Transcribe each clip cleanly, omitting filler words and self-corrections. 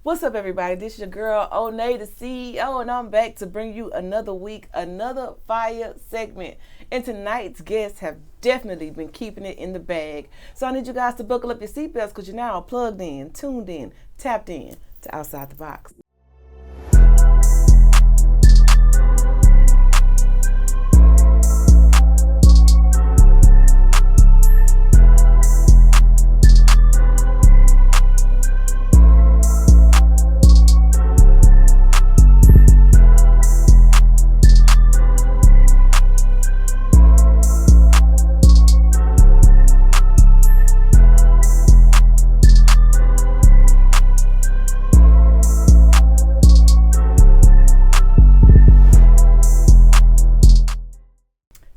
What's up, everybody? This is your girl, Onney, the CEO, and I'm back to bring you another week, another fire segment. And tonight's guests have definitely been keeping it in the bag. So I need you guys to buckle up your seatbelts because you're now plugged in, tuned in, tapped in to Outside the Box.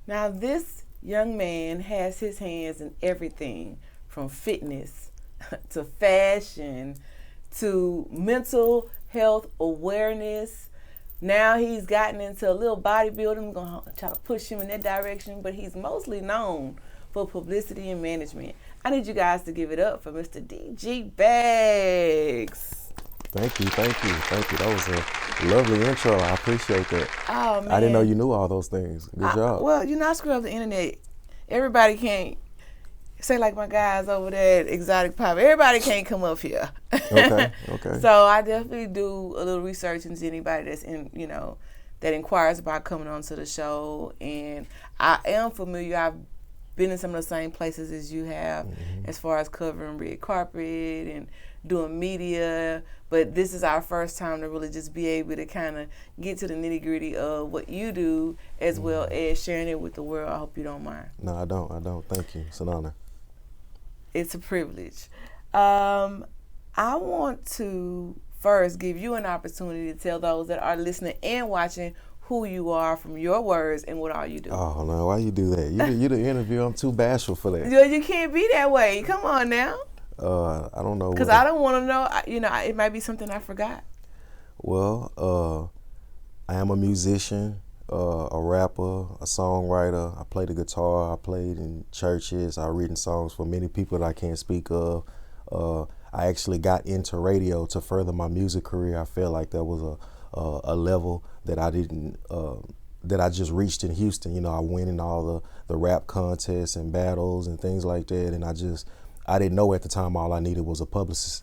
Now, this young man has his hands in everything from fitness to fashion to mental health awareness. Now he's gotten into a little bodybuilding. I'm going to try to push him in that direction, but he's mostly known for publicity and management. I need you guys to give it up for Mr. DG Bags. Thank you. That was a lovely intro. I appreciate that. Oh, man. I didn't know you knew all those things. Good job. Well, I screw up the internet. Everybody can't, say like my guys over there at Exotic Pop, everybody can't come up here. Okay. So I definitely do a little research into anybody that's in, that inquires about coming onto the show. And I am familiar. I've been in some of the same places as you have, as far as covering red carpet and doing media, but this is our first time to really just be able to kind of get to the nitty-gritty of what you do, as well as sharing it with the world. I hope you don't mind. No, I don't. Thank you. It's an honor. It's a privilege. I want to first give you an opportunity to tell those that are listening and watching who you are from your words and what all you do. Oh, no, why you do that? You the interview. I'm too bashful for that. You can't be that way. Come on now. I don't know. Because I don't want to know, it might be something I forgot. Well, I am a musician, a rapper, a songwriter. I play the guitar. I played in churches. I've written songs for many people that I can't speak of. I actually got into radio to further my music career. I felt like that was a level that I didn't, that I just reached in Houston. I went in all the rap contests and battles and things like that, and I didn't know at the time all I needed was a publicist.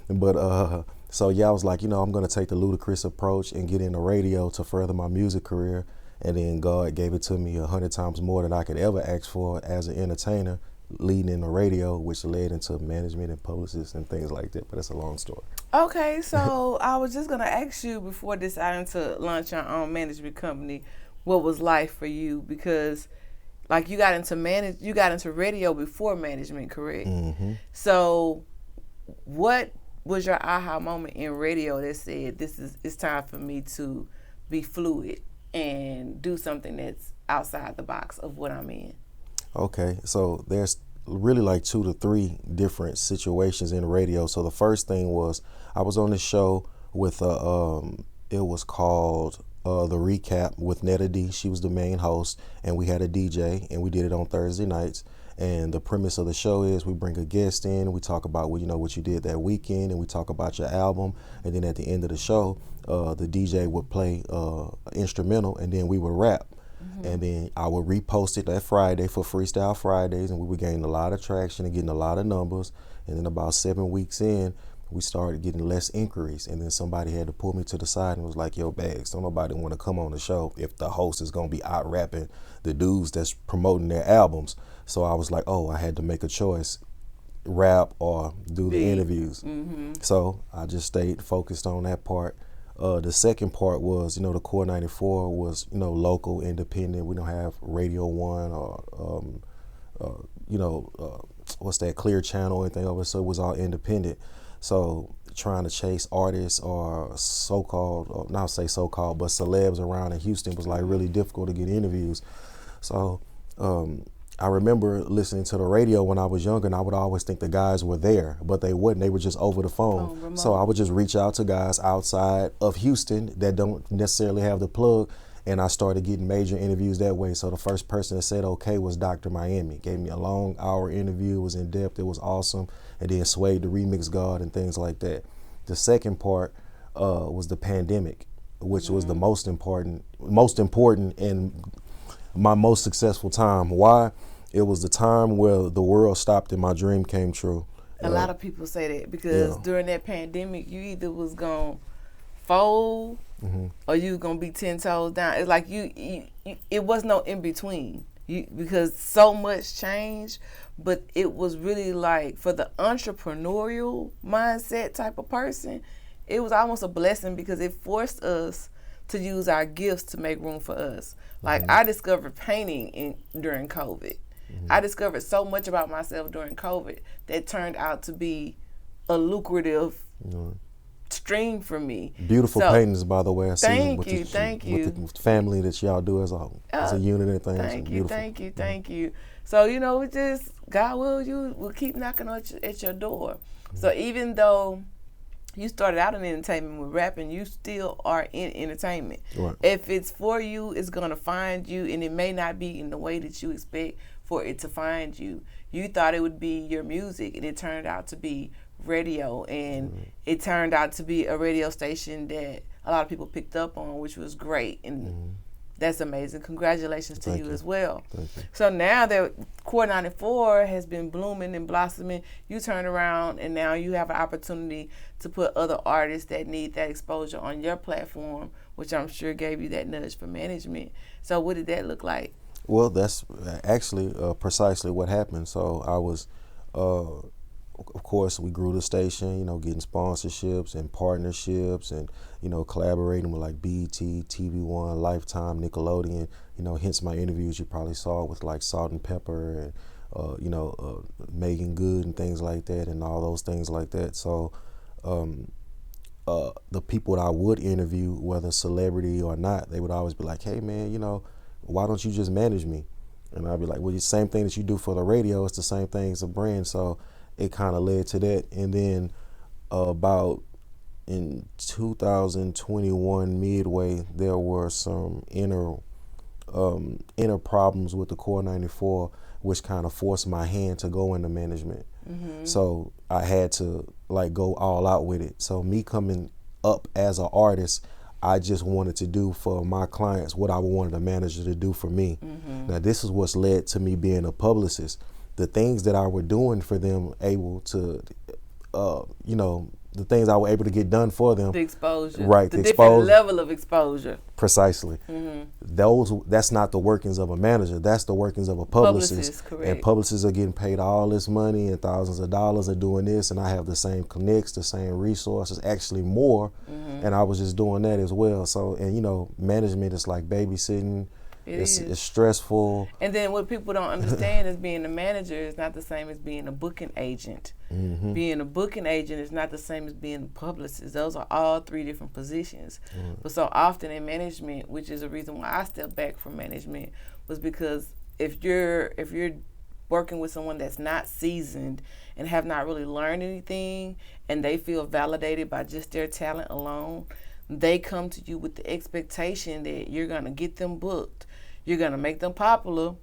But so yeah, I was like, I'm gonna take the ludicrous approach and get into radio to further my music career. And then God gave it to me 100 times more than I could ever ask for as an entertainer, leading in the radio, which led into management and publicists and things like that. But that's a long story. Okay, so I was just gonna ask you before deciding to launch your own management company, what was life for you? Because like you got into radio before management, correct? Mm-hmm. So what was your aha moment in radio that said it's time for me to be fluid and do something that's outside the box of what I'm in? Okay, so there's really like 2 to 3 different situations in radio. So the first thing was I was on this show with it was called The Recap with Netta D. She was the main host, and we had a DJ, and we did it on Thursday nights. And the premise of the show is we bring a guest in, we talk about what you did that weekend, and we talk about your album. And then at the end of the show, the DJ would play instrumental, and then we would rap. Mm-hmm. And then I would repost it that Friday for Freestyle Fridays, and we would gain a lot of traction and getting a lot of numbers. And then about 7 weeks in, we started getting less inquiries, and then somebody had to pull me to the side and was like, yo, Bags, don't nobody want to come on the show if the host is going to be out rapping the dudes that's promoting their albums. So I was like, I had to make a choice, rap or do the interviews. Mm-hmm. So I just stayed focused on that part. The second part was, the Core 94 was, local, independent. We don't have Radio 1 or, what's that, Clear Channel, anything over. So it was all independent. So trying to chase artists or so-called, or not say so-called, but celebs around in Houston was like really difficult to get interviews. So I remember listening to the radio when I was younger, and I would always think the guys were there, but they wouldn't. They were just over the phone. So I would just reach out to guys outside of Houston that don't necessarily have the plug and I started getting major interviews that way. So the first person that said okay was Dr. Miami. Gave me a long hour interview. It was in depth. It was awesome. And then Swayed the Remix God and things like that. The second part was the pandemic, which was the most important and my most successful time. Why? It was the time where the world stopped and my dream came true. A lot of people say that because during that pandemic, you either was gonna fold or you was gonna be 10 toes down. It's like you it was no in between. Because so much changed, but it was really like for the entrepreneurial mindset type of person, it was almost a blessing because it forced us to use our gifts to make room for us. Like I discovered painting during COVID. I discovered so much about myself during COVID that turned out to be a lucrative stream for me. Beautiful paintings, by the way. I thank see you. With the family that y'all do as a unit and things. Thank you. So, we just, God will keep knocking at your door. So even though you started out in entertainment with rapping, you still are in entertainment. Right. If it's for you, it's going to find you, and it may not be in the way that you expect for it to find you. You thought it would be your music, and it turned out to be radio, and it turned out to be a radio station that a lot of people picked up on, which was great, and that's amazing. Congratulations to you as well. Thank you. So now that Core 94 has been blooming and blossoming, you turn around and now you have an opportunity to put other artists that need that exposure on your platform, which I'm sure gave you that nudge for management. So what did that look like? Well, that's actually precisely what happened. So I was, of course, we grew the station, getting sponsorships and partnerships and, collaborating with like BET, TV One, Lifetime, Nickelodeon, hence my interviews you probably saw with like Salt and Pepper and, Megan Good and things like that and all those things like that. So the people that I would interview, whether celebrity or not, they would always be like, hey, man, why don't you just manage me? And I'd be like, well, the same thing that you do for the radio, it's the same thing as a brand. So it kind of led to that. And then about in 2021 midway, there were some inner problems with the Core 94, which kind of forced my hand to go into management. So I had to like go all out with it. So me coming up as an artist, I just wanted to do for my clients what I wanted a manager to do for me. Now this is what's led to me being a publicist. The things that I were doing for them, able to, the things I were able to get done for them. The exposure. Right. The different level of exposure. Precisely. That's not the workings of a manager. That's the workings of a publicist. Correct. And publicists are getting paid all this money and thousands of dollars and doing this, and I have the same connects, the same resources, actually more. And I was just doing that as well. So, and management is like babysitting. It's stressful. And then what people don't understand is being a manager is not the same as being a booking agent. Being a booking agent is not the same as being a publicist. Those are all three different positions. But so often in management, which is a reason why I stepped back from management, was because if you're working with someone that's not seasoned and have not really learned anything, and they feel validated by just their talent alone, they come to you with the expectation that you're going to get them booked, you're going to make them popular,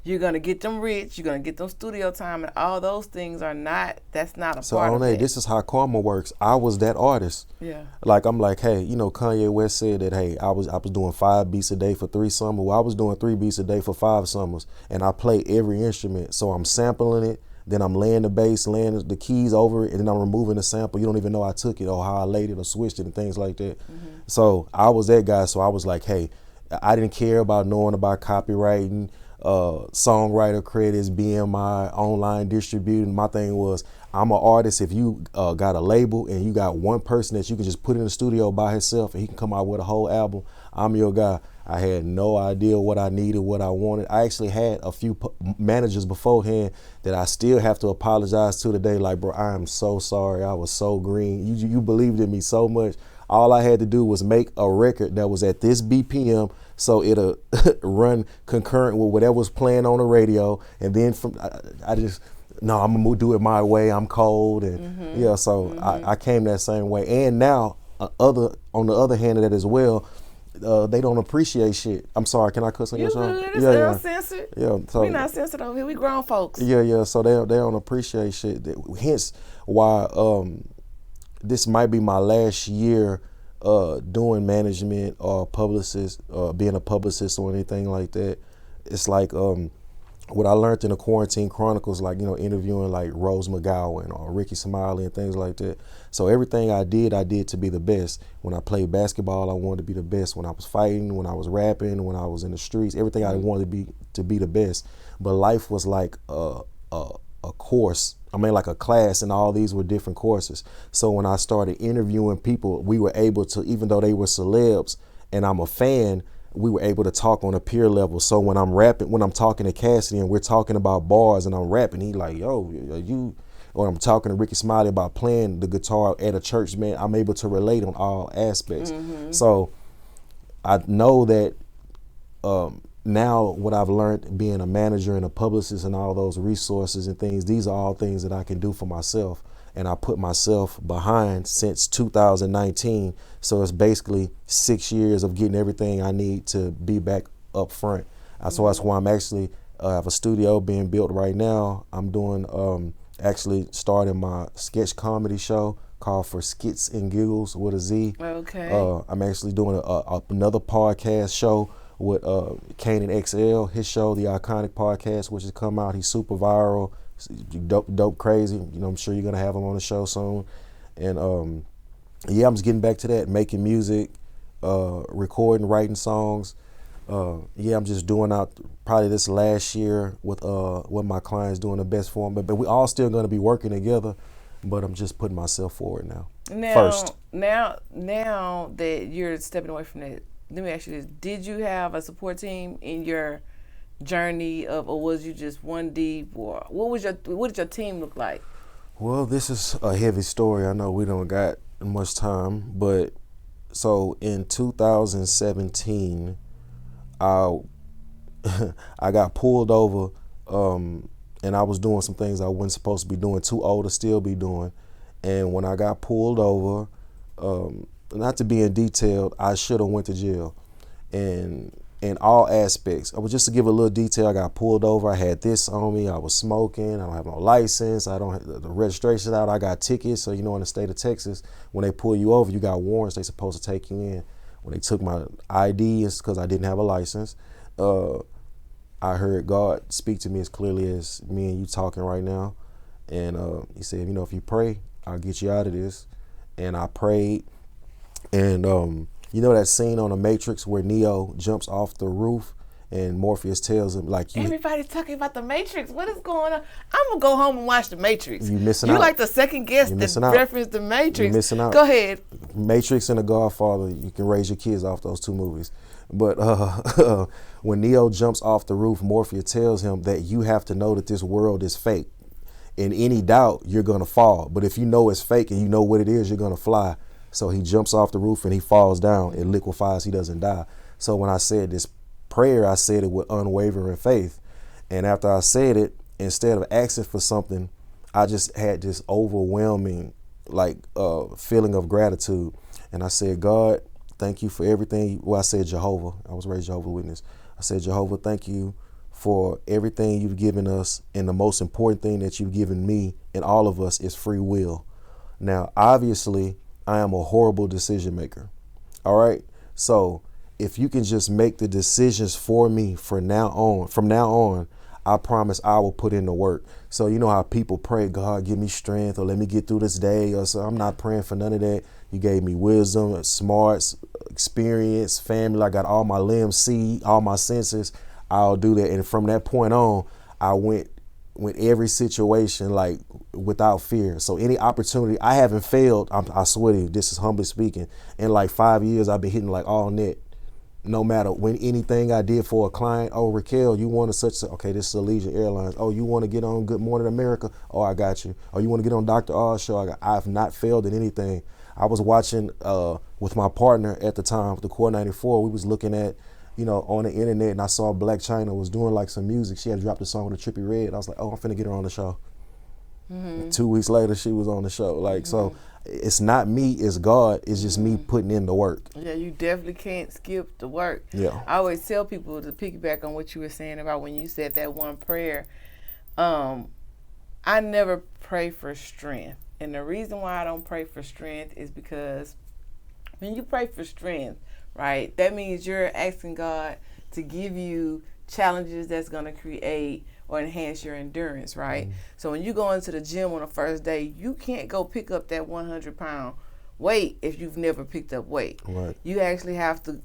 you're going to get them rich, you're going to get them studio time, and all those things that's not a part of it. So, this is how karma works. I was that artist. Yeah. Like, I'm like, hey, Kanye West said that, hey, I was doing 5 beats a day for 3 summers. Well, I was doing 3 beats a day for 5 summers, and I play every instrument. So I'm sampling it, then I'm laying the bass, laying the keys over it, and then I'm removing the sample. You don't even know I took it or how I laid it or switched it and things like that. So I was that guy. So I was like, hey, I didn't care about knowing about copywriting, songwriter credits, being my online distributing. My thing was, I'm an artist. If you got a label and you got one person that you can just put in the studio by himself and he can come out with a whole album, I'm your guy. I had no idea what I needed, what I wanted. I actually had a few managers beforehand that I still have to apologize to today. Like, bro, I am so sorry. I was so green. You believed in me so much. All I had to do was make a record that was at this BPM, so it'll run concurrent with whatever was playing on the radio. And then I'm gonna do it my way. I'm cold, and so I came that same way. And now, on the other hand of that as well, they don't appreciate shit. I'm sorry, can I cuss on your show? Good. It's uncensored. Yeah, so, we not censored over here. We grown folks. Yeah. So they don't appreciate shit. Hence why this might be my last year doing management or publicist, being a publicist or anything like that. It's like what I learned in the Quarantine Chronicles, like, you know, interviewing like Rose McGowan or Ricky Smiley and things like that. So everything I did to be the best. When I played basketball, I wanted to be the best. When I was fighting, when I was rapping, when I was in the streets, everything I wanted to be the best. But life was like a course. I mean, like a class, and all these were different courses. So when I started interviewing people, we were able to, even though they were celebs and I'm a fan, we were able to talk on a peer level. So when I'm rapping, when I'm talking to Cassidy and we're talking about bars and I'm rapping, he like, yo, you, or I'm talking to Ricky Smiley about playing the guitar at a church, man, I'm able to relate on all aspects. So I know that now what I've learned being a manager and a publicist and all those resources and things, these are all things that I can do for myself. And I put myself behind since 2019. So it's basically 6 years of getting everything I need to be back up front. So that's why I'm actually have a studio being built right now. I'm doing actually starting my sketch comedy show called For Skits and Giggles with a Z. Okay. I'm actually doing another podcast show with Kanan XL, his show, The Iconic Podcast, which has come out. He's super viral. Dope crazy. You know, I'm sure you're gonna have him on the show soon. And yeah, I'm just getting back to that, making music, recording, writing songs. Yeah, I'm just doing out probably this last year with my clients, doing the best for them. But we all still gonna be working together. But I'm just putting myself forward now. First. Now that you're stepping away from that, let me ask you this: did you have a support team in your journey or was you just one deep, or what did your team look like? Well, this is a heavy story. I know we don't got much time, but so in 2017, I got pulled over, and I was doing some things I wasn't supposed to be doing, too old to still be doing. And when I got pulled over, not to be in detail, I should have went to jail. And in all aspects. I was just to give a little detail. I got pulled over. I had this on me. I was smoking. I don't have no license. I don't have the registration out. I got tickets. So, you know, in the state of Texas, when they pull you over, you got warrants. They supposed to take you in. When they took my ID, it's because I didn't have a license. I heard God speak to me as clearly as me and you talking right now. And he said, you know, if you pray, I'll get you out of this. And I prayed. And you know that scene on The Matrix where Neo jumps off the roof and Morpheus tells him, like, everybody's talking about The Matrix. What is going on? I'm going to go home and watch The Matrix. You missing out. You like the second guest that referenced The Matrix. You missing out. Go ahead. Matrix and The Godfather, you can raise your kids off those two movies. But when Neo jumps off the roof, Morpheus tells him that you have to know that this world is fake. In any doubt, you're going to fall. But if you know it's fake and you know what it is, you're going to fly. So he jumps off the roof and he falls down. It liquefies. He doesn't die. So when I said this prayer, I said it with unwavering faith. And after I said it, instead of asking for something, I just had this overwhelming feeling of gratitude. And I said, God, thank you for everything. Well, I said Jehovah. I was raised Jehovah's Witness. I said, Jehovah, thank you for everything you've given us. And the most important thing that you've given me and all of us is free will. Now, obviously, I am a horrible decision maker. All right. So if you can just make the decisions for me from now on, I promise I will put in the work. So you know how people pray, God, give me strength or let me get through this day. Or so I'm not praying for none of that. You gave me wisdom, smarts, experience, family. I got all my limbs, see, all my senses. I'll do that. And from that point on, I went every situation like without fear. So any opportunity, I haven't failed. I swear to you, this is humbly speaking. In like 5 years, I've been hitting like all net. No matter when anything I did for a client, oh, Raquel, you want to okay, this is Allegiant Airlines. Oh, you want to get on Good Morning America? Oh, I got you. Oh, you want to get on Dr. Oz show? I've not failed at anything. I was watching with my partner at the time, the Core 94. We was looking at, you know, on the internet, and I saw Black China was doing like some music. She had dropped a song with a Trippie Redd. I was like, oh, I'm finna get her on the show. 2 weeks later, she was on the show. Like, so it's not me, it's God. It's just me putting in the work. Yeah, you definitely can't skip the work. Yeah. I always tell people to piggyback on what you were saying about when you said that one prayer. I never pray for strength. And the reason why I don't pray for strength is because when you pray for strength, right, that means you're asking God to give you challenges that's going to create or enhance your endurance, right? So when you go into the gym on the first day, you can't go pick up that 100-pound weight if you've never picked up weight. Right. You actually have to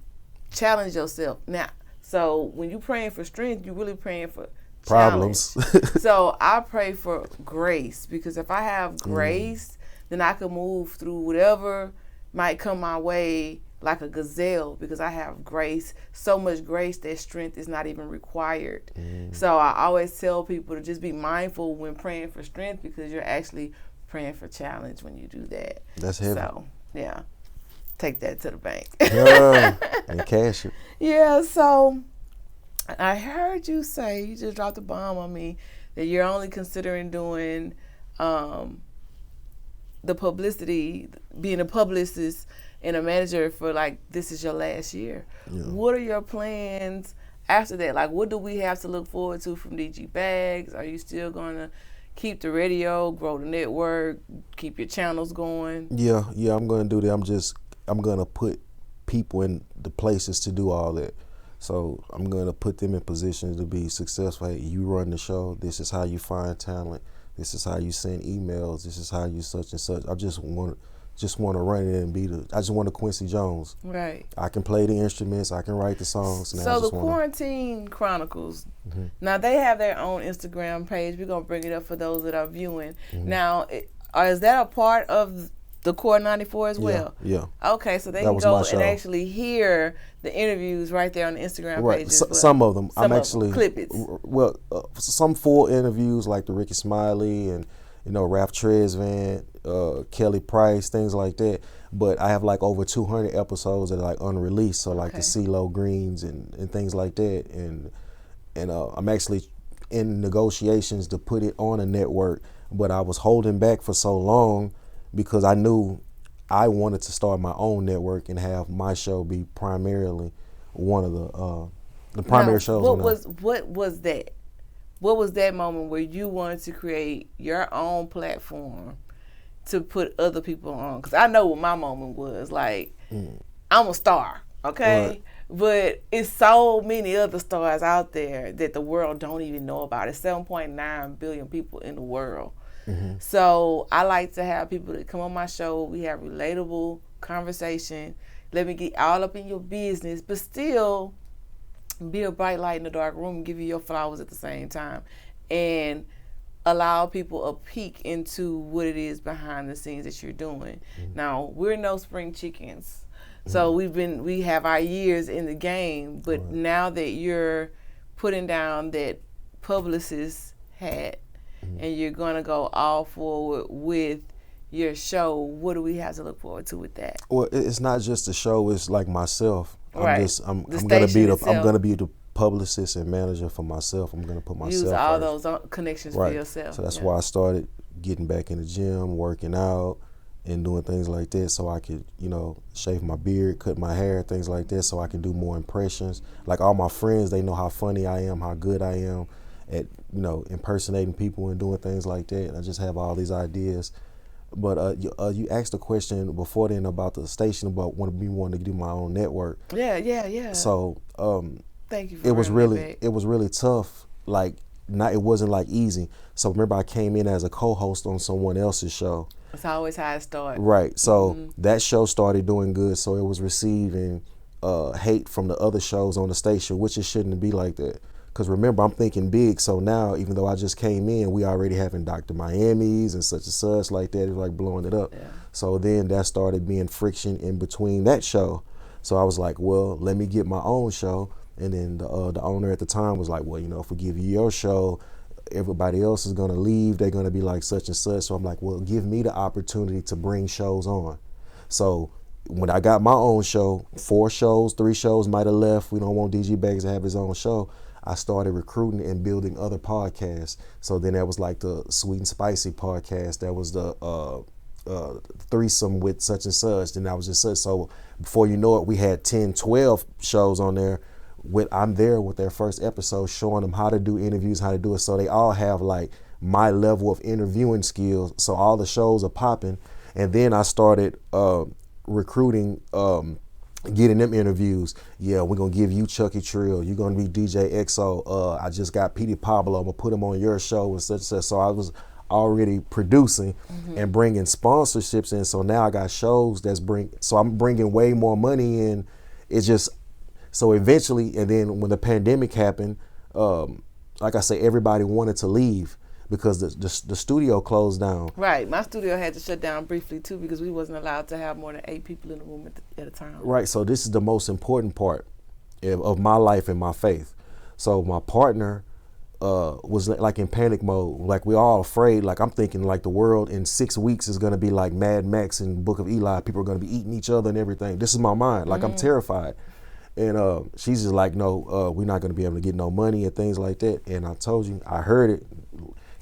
challenge yourself. Now, so when you're praying for strength, you're really praying for problems. So I pray for grace, because if I have grace, then I can move through whatever might come my way like a gazelle, because I have grace, so much grace that strength is not even required. So I always tell people to just be mindful when praying for strength, because you're actually praying for challenge when you do that. That's heavy. So, yeah, take that to the bank. Yeah, and cash it. Yeah, so I heard you say, you just dropped a bomb on me, that you're only considering doing the publicity, being a publicist and a manager for like, this is your last year. Yeah. What are your plans after that? Like, what do we have to look forward to from DG Bags? Are you still going to keep the radio, grow the network, keep your channels going? Yeah, I'm going to do that. I'm going to put people in the places to do all that. So I'm going to put them in positions to be successful. Hey, you run the show. This is how you find talent. This is how you send emails. This is how you such and such. I just want to run it and I just want a Quincy Jones. Right. I can play the instruments. I can write the songs. So the Quarantine Chronicles, now they have their own Instagram page. We're going to bring it up for those that are viewing. Now, is that a part of the Core 94 as well? Yeah. Okay, so they can go and actually hear the interviews right there on the Instagram page as well. Some of them. I'm actually clippets. Well, some full interviews like the Ricky Smiley and Ralph Tresvant, Kelly Price, things like that. But I have like over 200 episodes that are like unreleased, so like the CeeLo Greens and things like that. And I'm actually in negotiations to put it on a network, but I was holding back for so long because I knew I wanted to start my own network and have my show be primarily one of the primary shows. What was that? What was that moment where you wanted to create your own platform to put other people on? Because I know what my moment was. Like, I'm a star, okay? Right. But it's so many other stars out there that the world don't even know about. It's 7.9 billion people in the world. So I like to have people that come on my show. We have relatable conversation. Let me get all up in your business, but still be a bright light in the dark room, give you your flowers at the same time, and allow people a peek into what it is behind the scenes that you're doing. Now, we're no spring chickens. So we have our years in the game, but now that you're putting down that publicist hat, and you're going to go all forward with your show, what do we have to look forward to with that? Well, it's not just the show, it's like myself. Right. I'm going to be the publicist and manager for myself. I'm going to put myself use all first. Those connections for yourself. So that's why I started getting back in the gym, working out, and doing things like that, so I could, shave my beard, cut my hair, things like that, so I can do more impressions. Like all my friends, they know how funny I am, how good I am at, impersonating people and doing things like that. And I just have all these ideas. But you asked a question before then about the station, about me wanting to do my own network. Yeah. So thank you for it was really tough. Like, it wasn't like easy. So remember, I came in as a co-host on someone else's show. That's always how it starts. Right. So that show started doing good. So it was receiving hate from the other shows on the station, which it shouldn't be like that. Because remember, I'm thinking big. So now, even though I just came in, we already having Dr. Miami's and such like that. It's like blowing it up. Yeah. So then that started being friction in between that show. So I was like, well, let me get my own show. And then the owner at the time was like, well, if we give you your show, everybody else is going to leave. They're going to be like such and such. So I'm like, well, give me the opportunity to bring shows on. So when I got my own show, 4 shows, 3 shows might have left. We don't want DG Bags to have his own show. I started recruiting and building other podcasts. So then that was like the Sweet and Spicy podcast. That was the threesome with such and such. Then I was just such. So before you know it, we had 10, 12 shows on there. I'm there with their first episode, showing them how to do interviews, how to do it. So they all have like my level of interviewing skills. So all the shows are popping. And then I started recruiting, getting them interviews. Yeah, we're going to give you Chucky Trill. You're going to be DJ XO. I just got Petey Pablo. I'm going to put him on your show and such and such. So I was already producing and bringing sponsorships in. So now I got shows so I'm bringing way more money in. It's just, so eventually, and then when the pandemic happened, like I say, everybody wanted to leave because the studio closed down. Right. My studio had to shut down briefly too because we wasn't allowed to have more than 8 people in the room at a time. Right. So this is the most important part of my life and my faith. So my partner was like in panic mode. Like we're all afraid. Like I'm thinking like the world in 6 weeks is going to be like Mad Max and Book of Eli. People are going to be eating each other and everything. This is my mind. Like I'm terrified. And she's just like, no, we're not going to be able to get no money and things like that. And I told you, I heard it.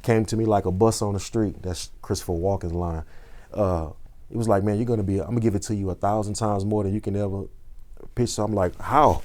Came to me like a bus on the street. That's Christopher Walken's line. It was like, man, I'm going to give it to you 1,000 times more than you can ever pitch. So I'm like, how?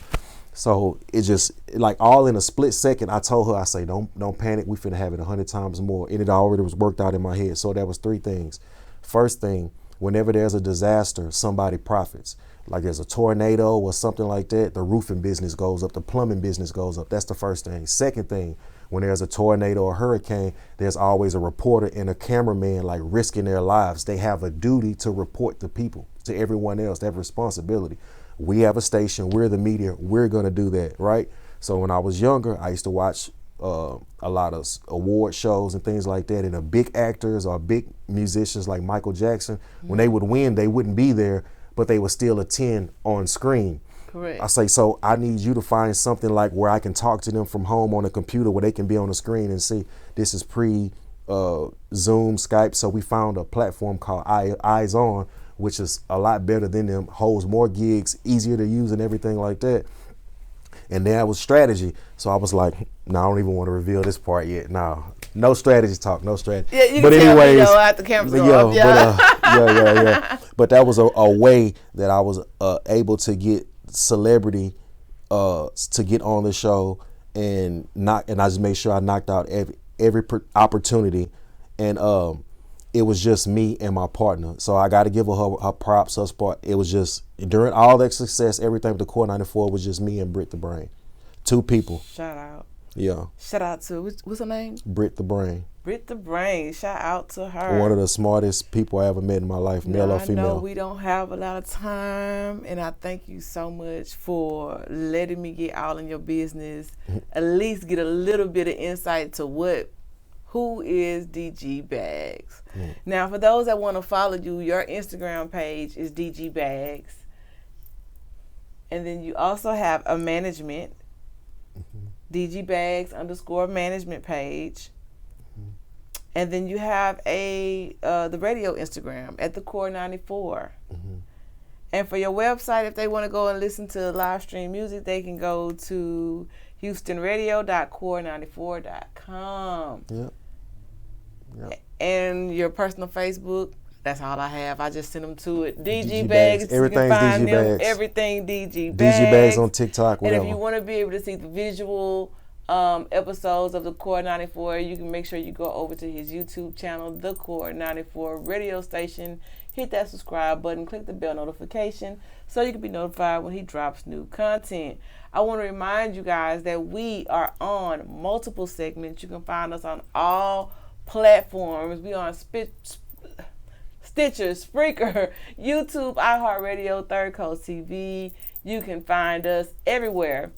So it just, like all in a split second, I told her, I say, don't panic. We finna have it 100 times more. And it already was worked out in my head. So that was 3 things. First thing, whenever there's a disaster, somebody profits. Like there's a tornado or something like that, the roofing business goes up, the plumbing business goes up. That's the first thing. Second thing, when there's a tornado or hurricane, there's always a reporter and a cameraman like risking their lives. They have a duty to report to people, to everyone else. They have responsibility. We have a station, we're the media, we're gonna do that, right? So when I was younger, I used to watch a lot of award shows and things like that, and the big actors or big musicians like Michael Jackson, when they would win, they wouldn't be there, but they would still attend on screen. Correct. I say, so I need you to find something like where I can talk to them from home on a computer where they can be on the screen and see this is pre Zoom, Skype. So we found a platform called Eyes On, which is a lot better than them, holds more gigs, easier to use and everything like that. And that was strategy. So I was like, no, I don't even want to reveal this part yet. No strategy talk, no strategy. Yeah, you can tell me, after the camera's off. Yeah. But that was a way that I was able to get celebrity to get on the show, and I just made sure I knocked out every opportunity, and it was just me and my partner. So I got to give her props, her spot. It was just during all that success, everything with the Core 94 was just me and Britt the Brain, 2 people. Shout out. Yeah. Shout out to what's her name? Britt the Brain. Britt the Brain. Shout out to her. One of the smartest people I ever met in my life, male or female. I know we don't have a lot of time, and I thank you so much for letting me get all in your business. At least get a little bit of insight to who is DG Bags. Now, for those that want to follow you, your Instagram page is DG Bags, and then you also have a management. DG Bags _ management page. And then you have the radio Instagram at the Core 94. And for your website, if they want to go and listen to live stream music, they can go to houstonradio.core94.com. Yep. And your personal Facebook, that's all I have. I just send them to it. DG Bags. Bags. Everything's DG Bags. Everything DG Bags. DG Bags on TikTok, whatever. And if you want to be able to see the visual episodes of the Core 94, you can make sure you go over to his YouTube channel, the Core 94 radio station. Hit that subscribe button, click the bell notification so you can be notified when he drops new content. I want to remind you guys that we are on multiple segments. You can find us on all platforms. We on Stitcher, Spreaker, YouTube, iHeartRadio, Third Coast TV. You can find us everywhere.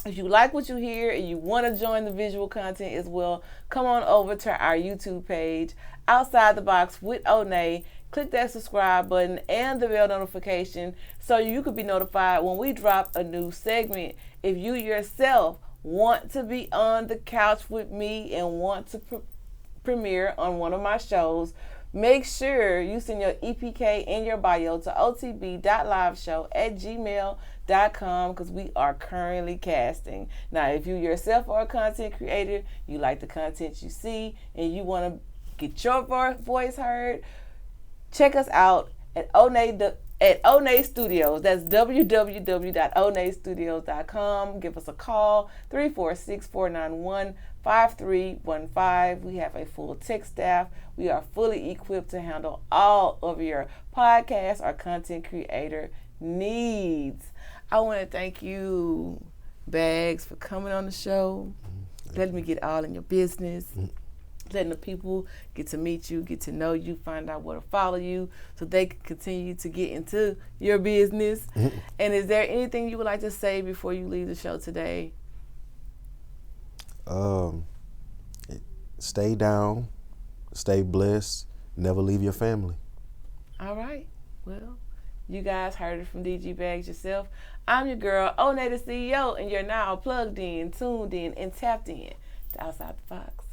If you like what you hear and you want to join the visual content as well, come on over to our YouTube page, Outside the Box with Onney. Click that subscribe button and the bell notification so you can be notified when we drop a new segment. If you yourself want to be on the couch with me and want to premiere on one of my shows, Make sure you send your EPK and your bio to otb.liveshow@gmail.com because we are currently casting. Now, if you yourself are a content creator, you like the content you see, and you want to get your voice heard, check us out at Onney Studios. That's www.onneystudios.com. Give us a call, 346-491-5315. We have a full tech staff. We are fully equipped to handle all of your podcast or content creator needs. I want to thank you, Bags, for coming on the show, letting me get all in your business, letting the people get to meet you, get to know you, find out where to follow you so they can continue to get into your business. And is there anything you would like to say before you leave the show today? Stay down, stay blessed, never leave your family. All right. Well, you guys heard it from DG Bags yourself. I'm your girl, Onney the CEO, and you're now plugged in, tuned in, and tapped in to Outside the Box.